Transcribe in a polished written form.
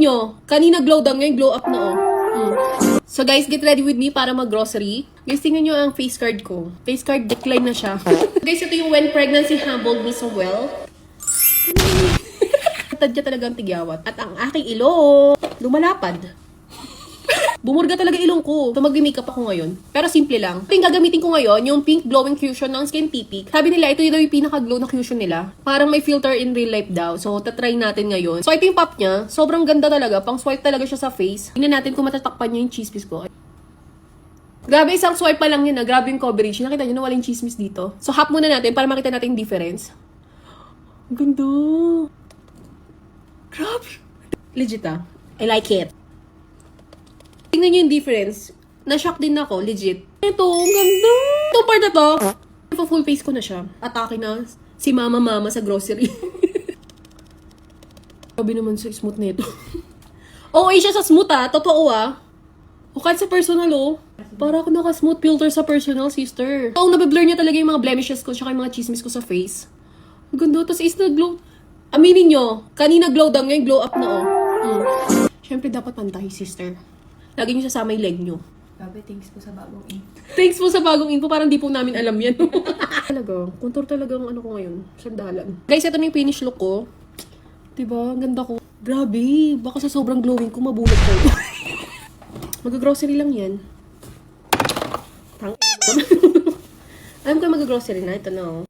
nyo, kanina glow down, ngayon glow up na oh. So guys, get ready with me para mag-grocery. Guys, tingnan nyo ang face card ko. Face card decline na siya. Guys, ito yung when pregnancy humbled me so well. Tadya talaga ang tigyawat. At ang aking ilong, lumalapad. Bumurga talaga ilong ko. So, mag-makeup ako ngayon. Pero simple lang. Ito yung gagamitin ko ngayon, yung pink glowing cushion ng Skin Tipic. Sabi nila, ito yung pinaka-glow na cushion nila. Parang may filter in real life daw. So, tatry natin ngayon. So, ito yung pop niya. Sobrang ganda talaga. Pang swipe talaga siya sa face. Tingnan natin kung matatakpan niya yung chismis ko. Grabe, isang swipe pa lang yun na. Grabe yung coverage. Nakita niyo na walang chismis dito. So, hap muna natin para makita natin yung difference. Ang ganda. Grabe. Legit ah. I like it. Tingnan niyo yung difference. Na-shock din ako, legit. Ito, ang ganda. Ito part na to. Full face ko na siya. Atake na si mama sa grocery. Sabi naman sa smooth na ito. Oo, siya sa smooth ah. Totoo ah. O kahit sa personal oh. Para ako naka-smooth filter sa personal, sister. Oo, nabiblur niya talaga yung mga blemishes ko tsaka yung mga chismis ko sa face. Ang ganda. Tapos is na-glow. Aminin nyo, kanina glow down, ngayon glow up na oh. Siyempre dapat pantay, sister. Lagi nyo sasama yung leg nyo. Grabe, thanks po sa bagong info. Thanks po sa bagong info. Parang di po namin alam yan. Talaga, contour talaga ang ano ko ngayon. Sandalan. Guys, ito na yung finish look ko. Diba? Ang ganda ko. Grabe. Baka sa sobrang glowing ko, mabulag ko. Mag-grocery lang yan. Alam ko mag-grocery na. Ito na oh.